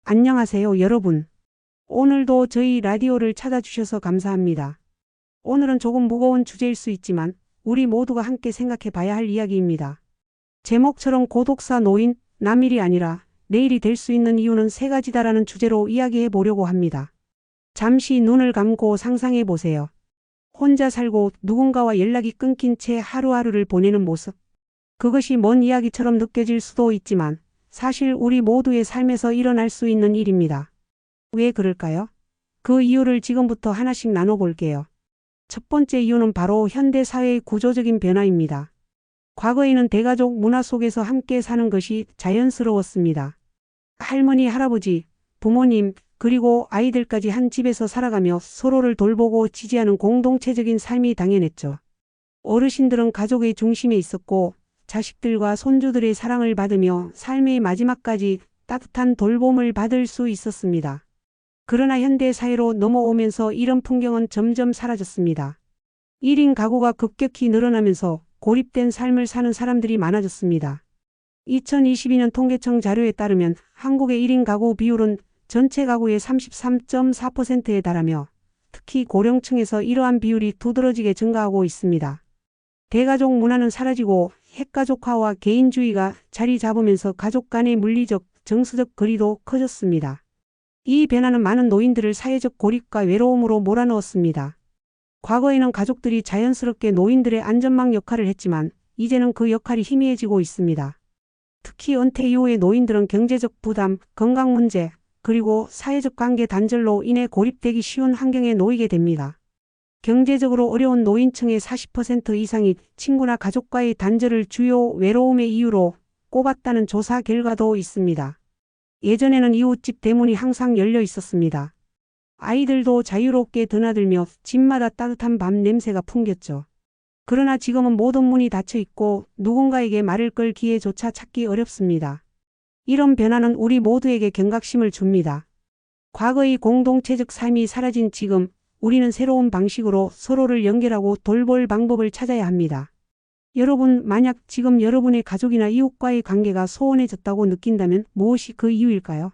안녕하세요, 여러분. 오늘도 저희 라디오를 찾아주셔서 감사합니다. 오늘은 조금 무거운 주제일 수 있지만 우리 모두가 함께 생각해 봐야 할 이야기입니다. 제목처럼 고독사 노인, 남일이 아니라 내일이 될 수 있는 이유는 세 가지다라는 주제로 이야기해 보려고 합니다. 잠시 눈을 감고 상상해 보세요. 혼자 살고 누군가와 연락이 끊긴 채 하루하루를 보내는 모습. 그것이 먼 이야기처럼 느껴질 수도 있지만 사실 우리 모두의 삶에서 일어날 수 있는 일입니다. 왜 그럴까요? 그 이유를 지금부터 하나씩 나눠볼게요. 첫 번째 이유는 바로 현대 사회의 구조적인 변화입니다. 과거에는 대가족 문화 속에서 함께 사는 것이 자연스러웠습니다. 할머니, 할아버지, 부모님, 그리고 아이들까지 한 집에서 살아가며 서로를 돌보고 지지하는 공동체적인 삶이 당연했죠. 어르신들은 가족의 중심에 있었고 자식들과 손주들의 사랑을 받으며 삶의 마지막까지 따뜻한 돌봄을 받을 수 있었습니다. 그러나 현대 사회로 넘어오면서 이런 풍경은 점점 사라졌습니다. 1인 가구가 급격히 늘어나면서 고립된 삶을 사는 사람들이 많아졌습니다. 2022년 통계청 자료에 따르면 한국의 1인 가구 비율은 전체 가구의 33.4%에 달하며 특히 고령층에서 이러한 비율이 두드러지게 증가하고 있습니다. 대가족 문화는 사라지고 핵가족화와 개인주의가 자리 잡으면서 가족 간의 물리적, 정서적 거리도 커졌습니다. 이 변화는 많은 노인들을 사회적 고립과 외로움으로 몰아넣었습니다. 과거에는 가족들이 자연스럽게 노인들의 안전망 역할을 했지만 이제는 그 역할이 희미해지고 있습니다. 특히 은퇴 이후의 노인들은 경제적 부담, 건강 문제, 그리고 사회적 관계 단절로 인해 고립되기 쉬운 환경에 놓이게 됩니다. 경제적으로 어려운 노인층의 40% 이상이 친구나 가족과의 단절을 주요 외로움의 이유로 꼽았다는 조사 결과도 있습니다. 예전에는 이웃집 대문이 항상 열려 있었습니다. 아이들도 자유롭게 드나들며 집마다 따뜻한 밤 냄새가 풍겼죠. 그러나 지금은 모든 문이 닫혀 있고 누군가에게 말을 걸 기회조차 찾기 어렵습니다. 이런 변화는 우리 모두에게 경각심을 줍니다. 과거의 공동체적 삶이 사라진 지금, 우리는 새로운 방식으로 서로를 연결하고 돌볼 방법을 찾아야 합니다. 여러분, 만약 지금 여러분의 가족이나 이웃과의 관계가 소원해졌다고 느낀다면 무엇이 그 이유일까요?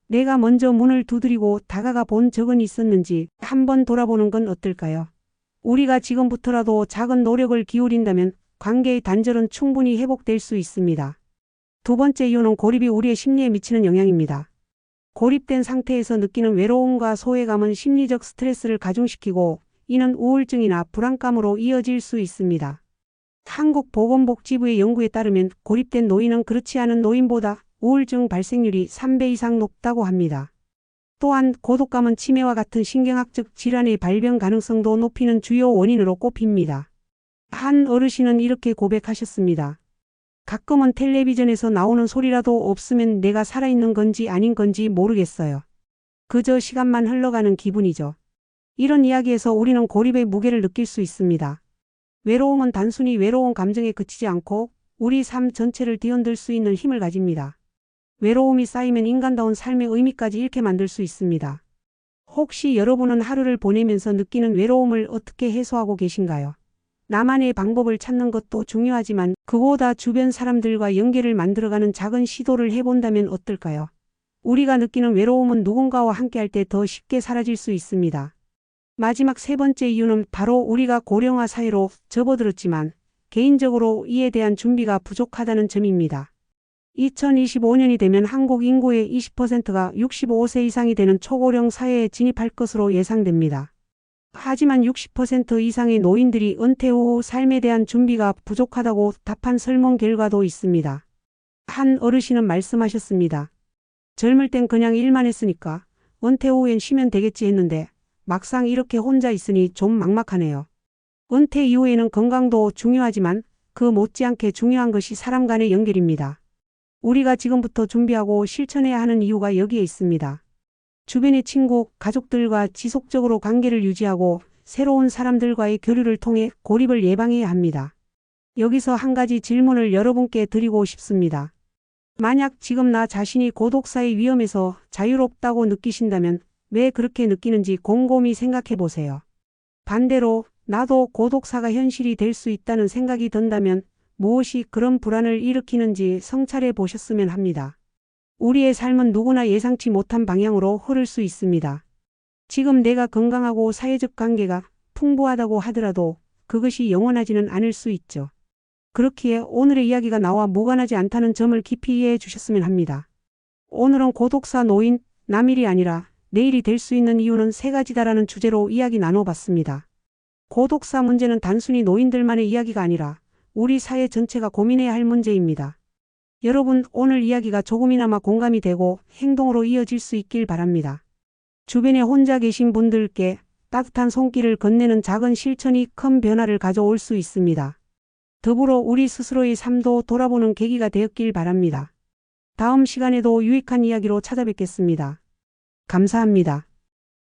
내가 먼저 문을 두드리고 다가가 본 적은 있었는지 한번 돌아보는 건 어떨까요? 우리가 지금부터라도 작은 노력을 기울인다면 관계의 단절은 충분히 회복될 수 있습니다. 두 번째 이유는 고립이 우리의 심리에 미치는 영향입니다. 고립된 상태에서 느끼는 외로움과 소외감은 심리적 스트레스를 가중시키고 이는 우울증이나 불안감으로 이어질 수 있습니다. 한국보건복지부의 연구에 따르면 고립된 노인은 그렇지 않은 노인보다 우울증 발생률이 3배 이상 높다고 합니다. 또한 고독감은 치매와 같은 신경학적 질환의 발병 가능성도 높이는 주요 원인으로 꼽힙니다. 한 어르신은 이렇게 고백하셨습니다. 가끔은 텔레비전에서 나오는 소리라도 없으면 내가 살아있는 건지 아닌 건지 모르겠어요. 그저 시간만 흘러가는 기분이죠. 이런 이야기에서 우리는 고립의 무게를 느낄 수 있습니다. 외로움은 단순히 외로운 감정에 그치지 않고 우리 삶 전체를 뒤흔들 수 있는 힘을 가집니다. 외로움이 쌓이면 인간다운 삶의 의미까지 잃게 만들 수 있습니다. 혹시 여러분은 하루를 보내면서 느끼는 외로움을 어떻게 해소하고 계신가요? 나만의 방법을 찾는 것도 중요하지만 그보다 주변 사람들과 연계를 만들어가는 작은 시도를 해본다면 어떨까요? 우리가 느끼는 외로움은 누군가와 함께할 때 더 쉽게 사라질 수 있습니다. 마지막 세 번째 이유는 바로 우리가 고령화 사회로 접어들었지만 개인적으로 이에 대한 준비가 부족하다는 점입니다. 2025년이 되면 한국 인구의 20%가 65세 이상이 되는 초고령 사회에 진입할 것으로 예상됩니다. 하지만 60% 이상의 노인들이 은퇴 후 삶에 대한 준비가 부족하다고 답한 설문 결과도 있습니다. 한 어르신은 말씀하셨습니다. 젊을 땐 그냥 일만 했으니까 은퇴 후엔 쉬면 되겠지 했는데 막상 이렇게 혼자 있으니 좀 막막하네요. 은퇴 이후에는 건강도 중요하지만 그 못지않게 중요한 것이 사람 간의 연결입니다. 우리가 지금부터 준비하고 실천해야 하는 이유가 여기에 있습니다. 주변의 친구, 가족들과 지속적으로 관계를 유지하고 새로운 사람들과의 교류를 통해 고립을 예방해야 합니다. 여기서 한 가지 질문을 여러분께 드리고 싶습니다. 만약 지금 나 자신이 고독사의 위험에서 자유롭다고 느끼신다면 왜 그렇게 느끼는지 곰곰이 생각해 보세요. 반대로 나도 고독사가 현실이 될 수 있다는 생각이 든다면 무엇이 그런 불안을 일으키는지 성찰해 보셨으면 합니다. 우리의 삶은 누구나 예상치 못한 방향으로 흐를 수 있습니다. 지금 내가 건강하고 사회적 관계가 풍부하다고 하더라도 그것이 영원하지는 않을 수 있죠. 그렇기에 오늘의 이야기가 나와 무관하지 않다는 점을 깊이 이해해 주셨으면 합니다. 오늘은 고독사 노인, 남일이 아니라 내일이 될 수 있는 이유는 세 가지다라는 주제로 이야기 나눠봤습니다. 고독사 문제는 단순히 노인들만의 이야기가 아니라 우리 사회 전체가 고민해야 할 문제입니다. 여러분, 오늘 이야기가 조금이나마 공감이 되고 행동으로 이어질 수 있길 바랍니다. 주변에 혼자 계신 분들께 따뜻한 손길을 건네는 작은 실천이 큰 변화를 가져올 수 있습니다. 더불어 우리 스스로의 삶도 돌아보는 계기가 되었길 바랍니다. 다음 시간에도 유익한 이야기로 찾아뵙겠습니다. 감사합니다.